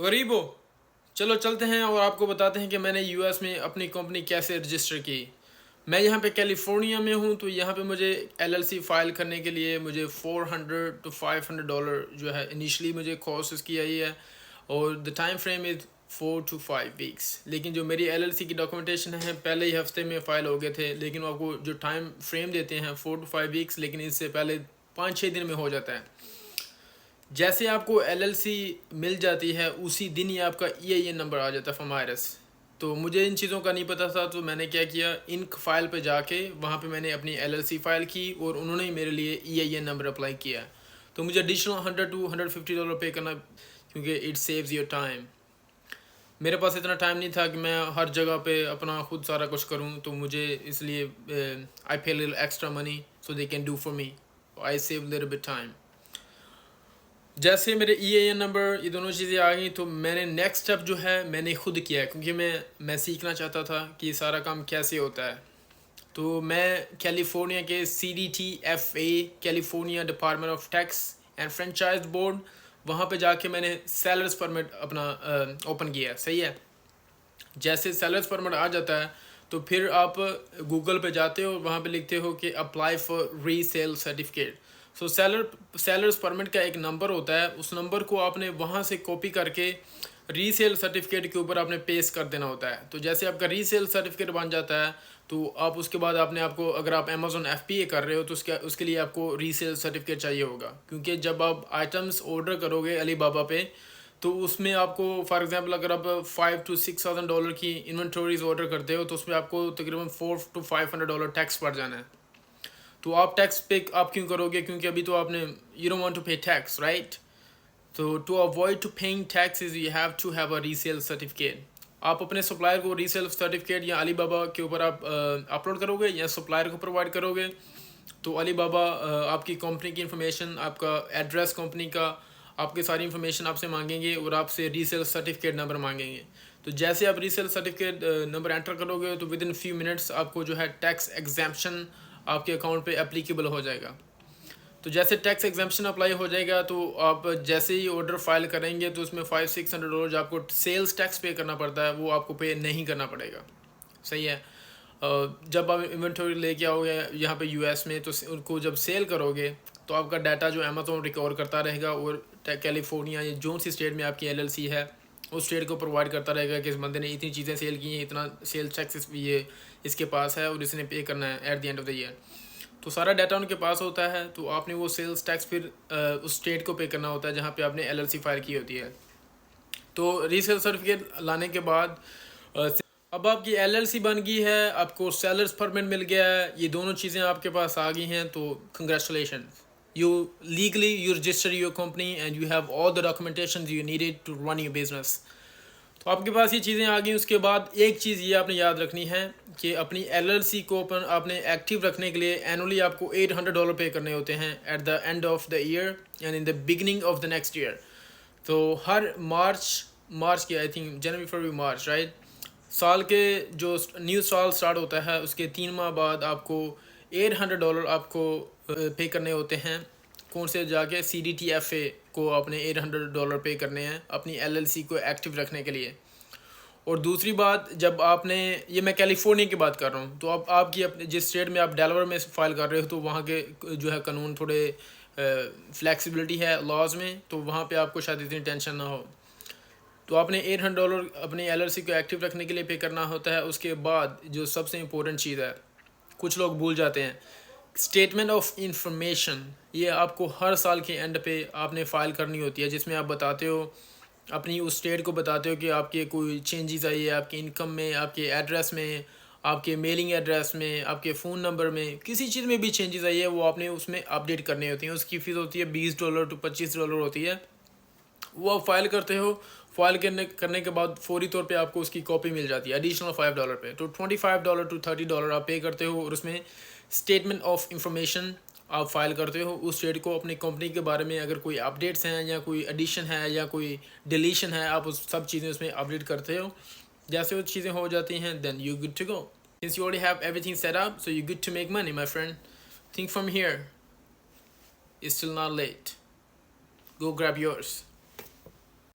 गरीबो, चलो चलते हैं और आपको बताते हैं कि मैंने यूएस में अपनी कंपनी कैसे रजिस्टर की। मैं यहाँ पे कैलिफोर्निया में हूँ, तो यहाँ पे मुझे एलएलसी फ़ाइल करने के लिए मुझे $400 to $500 जो है इनिशियली मुझे कॉस्ट इसकी आई है, और the time frame is 4 to 5 weeks. लेकिन जो मेरी एलएलसी की डॉक्यूमेंटेशन है पहले ही हफ्ते में फ़ाइल हो गए थे, लेकिन वो आपको जो टाइम फ्रेम देते हैं 4 to 5 वीक्स, लेकिन इससे पहले 5-6 दिन में हो जाता है। जैसे आपको एलएलसी मिल जाती है उसी दिन ही आपका ईआईएन नंबर आ जाता है फ्रॉम आईआरएस। तो मुझे इन चीज़ों का नहीं पता था, तो मैंने क्या किया, इनक फाइल पे जाके वहाँ पे मैंने अपनी एलएलसी फाइल की और उन्होंने ही मेरे लिए ईआईएन नंबर अप्लाई किया। तो मुझे एडिशनल $100 to $150 पे करना, क्योंकि इट सेव्स योर टाइम। मेरे पास इतना टाइम नहीं था कि मैं हर जगह पे अपना खुद सारा कुछ करूँ, तो मुझे इसलिए आई पे little extra money so they can do for me, I save little bit time. जैसे मेरे ईएएन नंबर ये दोनों चीज़ें आ गई, तो मैंने नेक्स्ट स्टेप जो है मैंने खुद किया है, क्योंकि मैं सीखना चाहता था कि ये सारा काम कैसे होता है। तो मैं कैलिफोर्निया के CDTFA, California department of tax and franchise board, वहाँ पे जाके मैंने सेलर्स परमिट अपना ओपन किया। सही है। जैसे सेलर्स परमिट आ जाता है तो फिर आप गूगल पे जाते हो, वहाँ पे लिखते हो कि apply for resale certificate. So sellers permit का एक नंबर होता है, उस नंबर को आपने वहाँ से कॉपी करके रीसेल सर्टिफिकेट के ऊपर आपने पेस्ट कर देना होता है। तो जैसे आपका रीसेल सर्टिफिकेट बन जाता है, तो आप उसके बाद आपको अगर आप अमेज़न FBA कर रहे हो तो उसके लिए आपको रीसेल सर्टिफिकेट चाहिए होगा, क्योंकि जब आप आइटम्स ऑर्डर करोगे अलीबाबा पे, तो उसमें आपको फॉर एग्जांपल अगर आप $5,000 to $6,000 की इन्वेंटरीज ऑर्डर करते हो, तो उसमें आपको तकरीबन $400 to $500 टैक्स पड़ जाना है। तो आप टैक्स पे आप क्यों करोगे, क्योंकि अभी तो आपने you don't want to pay tax, right. तो to avoid to paying taxes you have to have a resale certificate. आप अपने सप्लायर को रीसेल सर्टिफिकेट या अलीबाबा के ऊपर आप अपलोड करोगे या सप्लायर को प्रोवाइड करोगे, तो अलीबाबा आपकी कंपनी की इंफॉर्मेशन, आपका एड्रेस कंपनी का, आपकी सारी इंफॉर्मेशन आपसे मांगेंगे और आपसे रीसेल सर्टिफिकेट नंबर मांगेंगे। तो जैसे आप रीसेल सर्टिफिकेट नंबर एंटर करोगे, तो विद इन फ्यू मिनट्स आपको जो है टैक्स एग्जैम्पशन आपके अकाउंट पे एप्लीकेबल हो जाएगा। तो जैसे टैक्स एग्जैम्पशन अप्लाई हो जाएगा, तो आप जैसे ही ऑर्डर फाइल करेंगे तो उसमें $500-600 आपको सेल्स टैक्स पे करना पड़ता है, वो आपको पे नहीं करना पड़ेगा। सही है। जब आप इन्वेंटरी लेके आओगे यहाँ पे यूएस में, तो उनको जब सेल करोगे तो आपका डाटा जो अमेज़न रिकवर करता रहेगा, और कैलिफोर्निया या जो सी स्टेट में आपकी एलएलसी है उस स्टेट को प्रोवाइड करता रहेगा कि इस बंदे ने इतनी चीज़ें सेल की हैं, इतना सेल्स टैक्स ये इसके पास है और इसने पे करना है at the end of the year. तो सारा डाटा उनके पास होता है, तो आपने वो सेल्स टैक्स फिर उस स्टेट को पे करना होता है जहाँ पे आपने एलएलसी फाइल की होती है। तो रीसेल सर्टिफिकेट लाने के बाद अब आपकी एलएलसी बन गई है, आपको सेलर्स परमिट मिल गया है, ये दोनों चीज़ें आपके पास आ गई हैं, तो congratulation, you legally you register your company and you have all the documentation you needed to run your business. तो आपके पास ये चीज़ें आ गई। उसके बाद एक चीज़ ये आपने याद रखनी है कि अपनी एलएलसी को आपने एक्टिव रखने के लिए एनुअली आपको $800 पे करने होते हैं at the end of the year and in the beginning of the next year. तो हर मार्च के I think January February March, right, साल के जो न्यू साल स्टार्ट होता है उसके 3 माह बाद आपको $800 आपको पे करने होते हैं। कौन से जाके CDTFA को आपने $800 पे करने हैं अपनी एलएलसी को एक्टिव रखने के लिए। और दूसरी बात, जब आपने, ये मैं कैलिफोर्निया की बात कर रहा हूँ, तो अब आपकी अपने जिस स्टेट में आप डेलावेयर में फ़ाइल कर रहे हो, तो वहाँ के जो है कानून थोड़े फ्लैक्सिबिलिटी है लॉज में, तो वहाँ पे आपको शायद इतनी टेंशन ना हो। तो आपने $800 अपनी एलएलसी को एक्टिव रखने के लिए पे करना होता है। उसके बाद जो सबसे इम्पोर्टेंट चीज़ है, कुछ लोग भूल जाते हैं, स्टेटमेंट ऑफ इंफॉर्मेशन। ये आपको हर साल के एंड पे आपने फ़ाइल करनी होती है, जिसमें आप बताते हो, अपनी उस स्टेट को बताते हो कि आपके कोई चेंजेस आई है आपकी इनकम में, आपके एड्रेस में, आपके मेलिंग एड्रेस में, आपके फ़ोन नंबर में, किसी चीज़ में भी चेंजेस आई है वो आपने उसमें अपडेट करनी होती है। उसकी फ़ीस होती है $20 to $25 होती है। वो आप फाइल करते हो, फाइल करने के बाद फौरी तौर पे आपको उसकी कॉपी मिल जाती है एडिशनल $5 पे। तो $25 to $30 आप पे करते हो, और उसमें स्टेटमेंट ऑफ इंफॉर्मेशन आप फाइल करते हो उस स्टेट को अपनी कंपनी के बारे में। अगर कोई अपडेट्स हैं या कोई एडिशन है या कोई डिलीशन है, आप उस सब चीज़ें उसमें अपडेट करते हो। जैसे वो चीज़ें हो जाती हैं, then you good to go. Since you already have everything set up, so you good to make money my friend. Think from here, it's still not late, go grab yours.